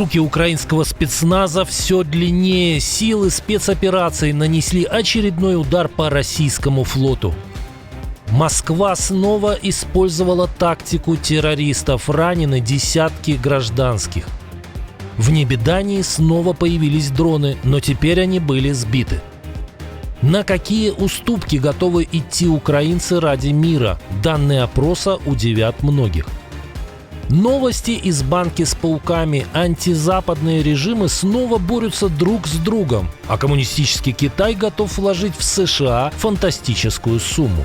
Руки украинского спецназа все длиннее. Силы спецопераций нанесли очередной удар по российскому флоту. Москва снова использовала тактику террористов. Ранены десятки гражданских. В небе Дании снова появились дроны, но теперь они были сбиты. На какие уступки готовы идти украинцы ради мира? Данные опроса удивят многих. Новости из банки с пауками. Антизападные режимы снова борются друг с другом, а коммунистический Китай готов вложить в США фантастическую сумму.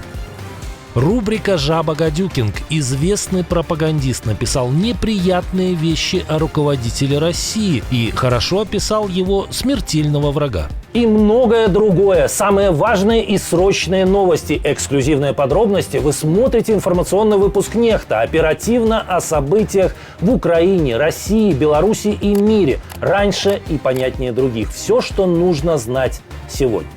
Рубрика «Жаба-гадюкинг». Известный пропагандист написал неприятные вещи о руководителе России и хорошо описал его смертельного врага. И многое другое. Самые важные и срочные новости. Эксклюзивные подробности. Вы смотрите информационный выпуск «Нехта». Оперативно о событиях в Украине, России, Беларуси и мире. Раньше и понятнее других. Все, что нужно знать сегодня.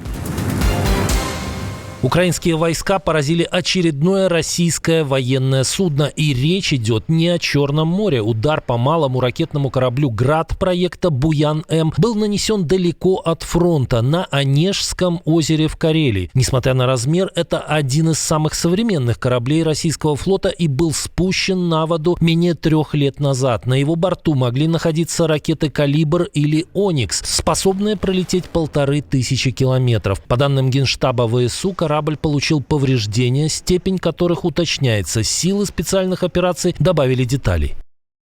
Украинские войска поразили очередное российское военное судно. И речь идет не о Черном море. Удар по малому ракетному кораблю «Град» проекта «Буян-М» был нанесен далеко от фронта, на Онежском озере в Карелии. Несмотря на размер, это один из самых современных кораблей российского флота и был спущен на воду менее 3 лет назад. На его борту могли находиться ракеты «Калибр» или «Оникс», способные пролететь 1500 километров. По данным Генштаба ВСУ, корабль получил повреждения, степень которых уточняется. Силы специальных операций добавили деталей.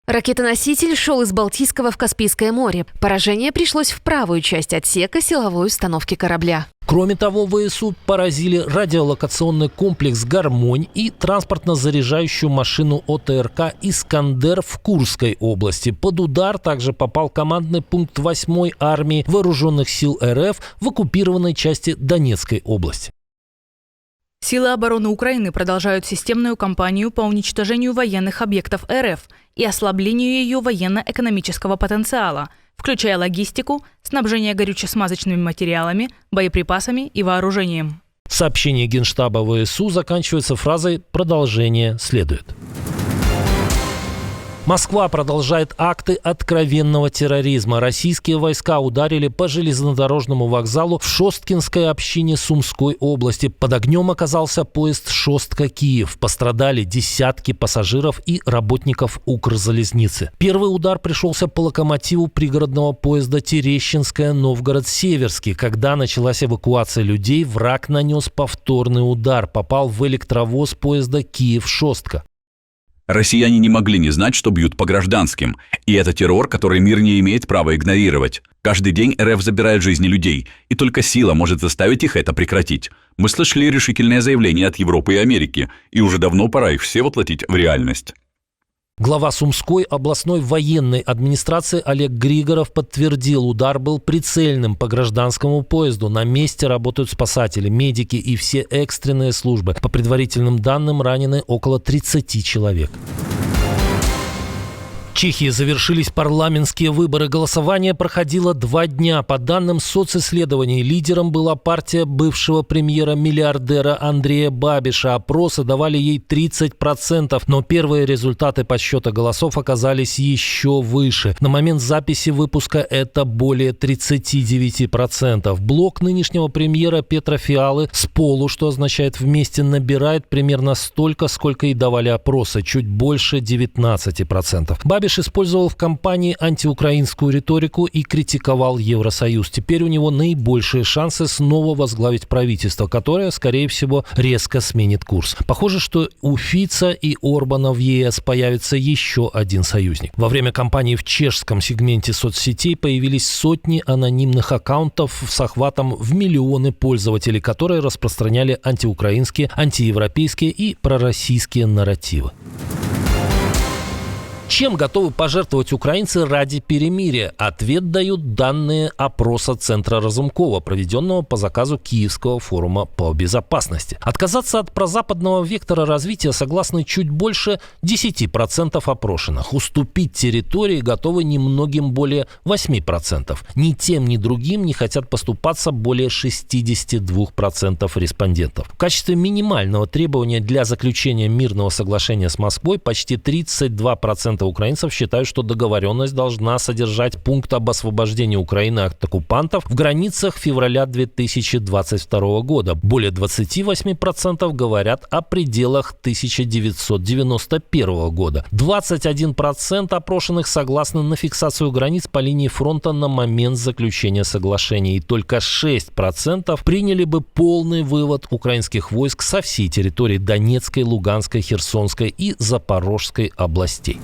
Ракетоноситель шел из Балтийского в Каспийское море. Поражение пришлось в правую часть отсека силовой установки корабля. Кроме того, ВСУ поразили радиолокационный комплекс «Гармонь» и транспортно-заряжающую машину ОТРК «Искандер» в Курской области. Под удар также попал командный пункт 8-й армии Вооруженных сил РФ в оккупированной части Донецкой области. Силы обороны Украины продолжают системную кампанию по уничтожению военных объектов РФ и ослаблению ее военно-экономического потенциала, включая логистику, снабжение горюче-смазочными материалами, боеприпасами и вооружением. Сообщение Генштаба ВСУ заканчивается фразой «Продолжение следует». Москва продолжает акты откровенного терроризма. Российские войска ударили по железнодорожному вокзалу в Шосткинской общине Сумской области. Под огнем оказался поезд Шостка-Киев. Пострадали десятки пассажиров и работников Укрзалезницы. Первый удар пришелся по локомотиву пригородного поезда Терещинская-Новгород-Северский. Когда началась эвакуация людей, враг нанес повторный удар. Попал в электровоз поезда Киев-Шостка. Россияне не могли не знать, что бьют по гражданским. И это террор, который мир не имеет права игнорировать. Каждый день РФ забирает жизни людей, и только сила может заставить их это прекратить. Мы слышали решительное заявление от Европы и Америки, и уже давно пора их все воплотить в реальность. Глава Сумской областной военной администрации Олег Григоров подтвердил, удар был прицельным по гражданскому поезду. На месте работают спасатели, медики и все экстренные службы. По предварительным данным, ранены около 30 человек. В Чехии завершились парламентские выборы. Голосование проходило 2 дня. По данным социсследований, лидером была партия бывшего премьера-миллиардера Андрея Бабиша. Опросы давали ей 30%, но первые результаты подсчета голосов оказались еще выше. На момент записи выпуска это более 39%. Блок нынешнего премьера Петра Фиалы с полу, что означает вместе, набирает примерно столько, сколько и давали опросы, чуть больше 19%. Бабиш использовал в кампании антиукраинскую риторику и критиковал Евросоюз. Теперь у него наибольшие шансы снова возглавить правительство, которое, скорее всего, резко сменит курс. Похоже, что у Фица и Орбана в ЕС появится еще один союзник. Во время кампании в чешском сегменте соцсетей появились сотни анонимных аккаунтов с охватом в миллионы пользователей, которые распространяли антиукраинские, антиевропейские и пророссийские нарративы. Чем готовы пожертвовать украинцы ради перемирия? Ответ дают данные опроса Центра Разумкова, проведенного по заказу Киевского форума по безопасности. Отказаться от прозападного вектора развития согласны чуть больше 10% опрошенных. Уступить территории готовы немногим более 8%. Ни тем, ни другим не хотят поступаться более 62% респондентов. В качестве минимального требования для заключения мирного соглашения с Москвой почти 32% 60% украинцев считают, что договоренность должна содержать пункт об освобождении Украины от оккупантов в границах февраля 2022 года. Более 28% говорят о пределах 1991 года. 21% опрошенных согласны на фиксацию границ по линии фронта на момент заключения соглашения. И только 6% приняли бы полный вывод украинских войск со всей территории Донецкой, Луганской, Херсонской и Запорожской областей.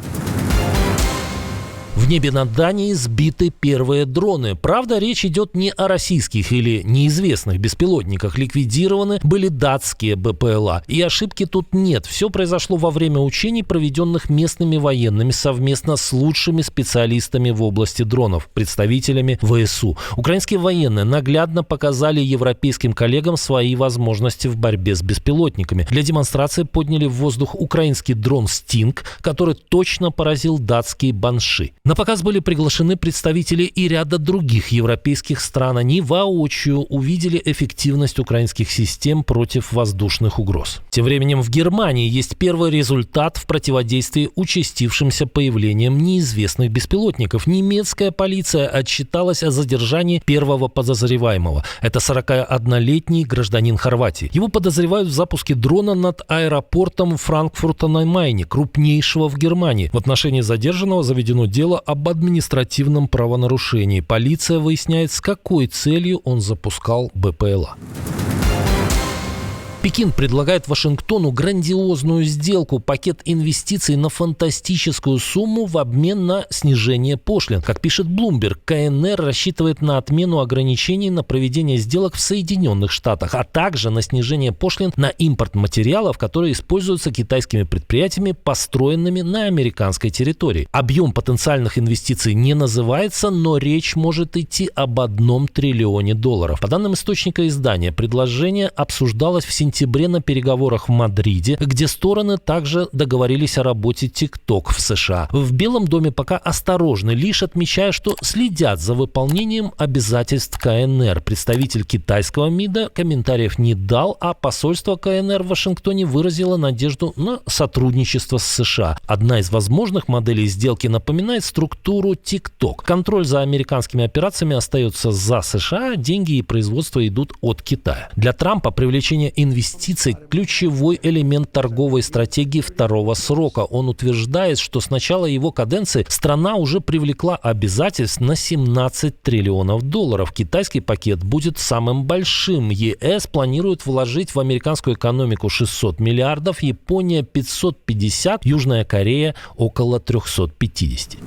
В небе над Данией сбиты первые дроны. Правда, речь идет не о российских или неизвестных беспилотниках. Ликвидированы были датские БПЛА. И ошибки тут нет. Все произошло во время учений, проведенных местными военными совместно с лучшими специалистами в области дронов, представителями ВСУ. Украинские военные наглядно показали европейским коллегам свои возможности в борьбе с беспилотниками. Для демонстрации подняли в воздух украинский дрон «Стинг», который точно поразил датские «Банши». На показ были приглашены представители и ряда других европейских стран. Они воочию увидели эффективность украинских систем против воздушных угроз. Тем временем в Германии есть первый результат в противодействии участившимся появлением неизвестных беспилотников. Немецкая полиция отчиталась о задержании первого подозреваемого. Это 41-летний гражданин Хорватии. Его подозревают в запуске дрона над аэропортом Франкфурта на Майне, крупнейшего в Германии. В отношении задержанного заведено дело об административном правонарушении. Полиция выясняет, с какой целью он запускал БПЛА. Пекин предлагает Вашингтону грандиозную сделку, пакет инвестиций на фантастическую сумму в обмен на снижение пошлин. Как пишет Bloomberg, КНР рассчитывает на отмену ограничений на проведение сделок в Соединенных Штатах, а также на снижение пошлин на импорт материалов, которые используются китайскими предприятиями, построенными на американской территории. Объем потенциальных инвестиций не называется, но речь может идти об $1 триллионе. По данным источника издания, предложение обсуждалось в сентябре на переговорах в Мадриде, где стороны также договорились о работе TikTok в США. В Белом доме пока осторожны, лишь отмечая, что следят за выполнением обязательств КНР. Представитель китайского МИДа комментариев не дал, а посольство КНР в Вашингтоне выразило надежду на сотрудничество с США. Одна из возможных моделей сделки напоминает структуру TikTok. Контроль за американскими операциями остается за США, деньги и производство идут от Китая. Для Трампа привлечение инвестиций – ключевой элемент торговой стратегии второго срока. Он утверждает, что с начала его каденции страна уже привлекла обязательств на $17 триллионов. Китайский пакет будет самым большим. ЕС планирует вложить в американскую экономику 600 миллиардов, Япония – 550, Южная Корея – около 350.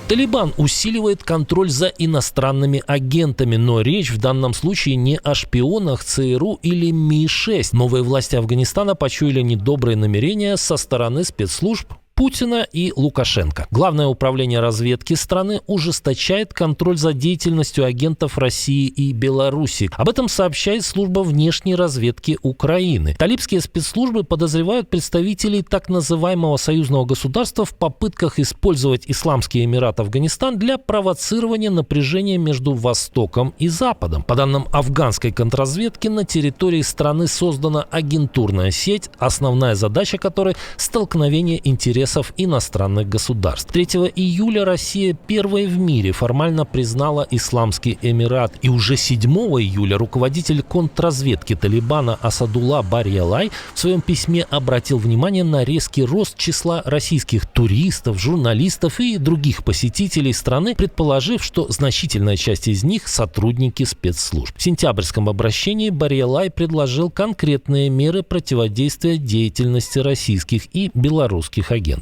Талибан усиливает контроль за иностранными агентами, но речь в данном случае не о шпионах ЦРУ или Ми-6. Новые власти Афганистана почуяли недобрые намерения со стороны спецслужб Путина и Лукашенко. Главное управление разведки страны ужесточает контроль за деятельностью агентов России и Беларуси. Об этом сообщает служба внешней разведки Украины. Талибские спецслужбы подозревают представителей так называемого союзного государства в попытках использовать Исламский Эмират Афганистан для провоцирования напряжения между Востоком и Западом. По данным афганской контрразведки, на территории страны создана агентурная сеть, основная задача которой – столкновение интересов иностранных государств. 3 июля Россия первой в мире формально признала Исламский Эмират. И уже 7 июля руководитель контрразведки Талибана Асадулла Барьялай в своем письме обратил внимание на резкий рост числа российских туристов, журналистов и других посетителей страны, предположив, что значительная часть из них – сотрудники спецслужб. В сентябрьском обращении Барьялай предложил конкретные меры противодействия деятельности российских и белорусских агентов.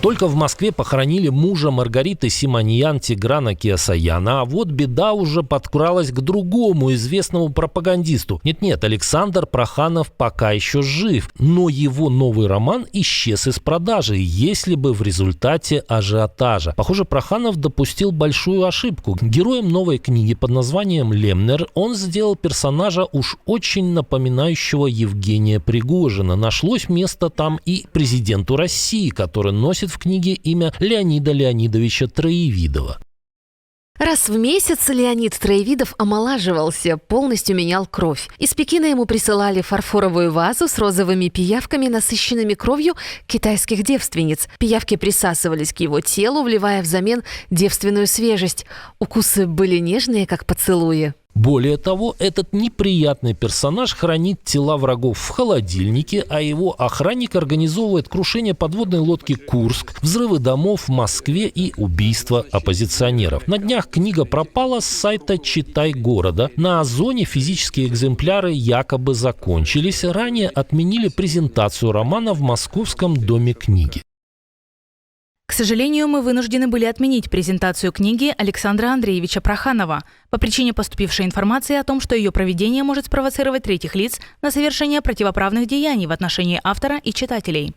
Только в Москве похоронили мужа Маргариты Симоньян Тиграна Кеосаяна, а вот беда уже подкралась к другому известному пропагандисту. Нет, Александр Проханов пока еще жив, но его новый роман исчез из продажи, если бы в результате ажиотажа. Похоже, Проханов допустил большую ошибку. Героем новой книги под названием «Лемнер» он сделал персонажа уж очень напоминающего Евгения Пригожина. Нашлось место там и президенту России, который носит в книге имя Леонида Леонидовича Троевидова. Раз в месяц Леонид Троевидов омолаживался, полностью менял кровь. Из Пекина ему присылали фарфоровую вазу с розовыми пиявками, насыщенными кровью китайских девственниц. Пиявки присасывались к его телу, вливая взамен девственную свежесть. Укусы были нежные, как поцелуи. Более того, этот неприятный персонаж хранит тела врагов в холодильнике, а его охранник организовывает крушение подводной лодки «Курск», взрывы домов в Москве и убийства оппозиционеров. На днях книга пропала с сайта «Читай города». На Озоне физические экземпляры якобы закончились. Ранее отменили презентацию романа в Московском доме книги. К сожалению, мы вынуждены были отменить презентацию книги Александра Андреевича Проханова по причине поступившей информации о том, что ее проведение может спровоцировать третьих лиц на совершение противоправных деяний в отношении автора и читателей.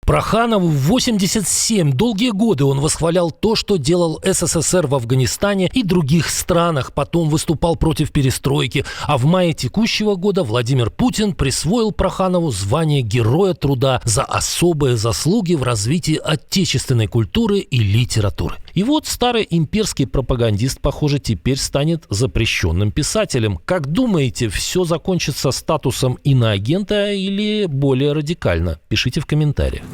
Проханову 87. Долгие годы он восхвалял то, что делал СССР в Афганистане и других странах. Потом выступал против перестройки. А в мае текущего года Владимир Путин присвоил Проханову звание Героя труда за особые заслуги в развитии отечественной культуры и литературы. И вот старый имперский пропагандист, похоже, теперь станет запрещенным писателем. Как думаете, все закончится статусом иноагента или более радикально? Пишите в комментариях.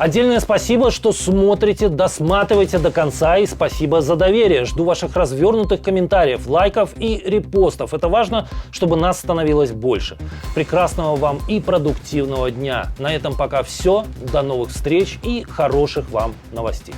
Отдельное спасибо, что смотрите, досматриваете до конца, и спасибо за доверие. Жду ваших развернутых комментариев, лайков и репостов. Это важно, чтобы нас становилось больше. Прекрасного вам и продуктивного дня. На этом пока все. До новых встреч и хороших вам новостей.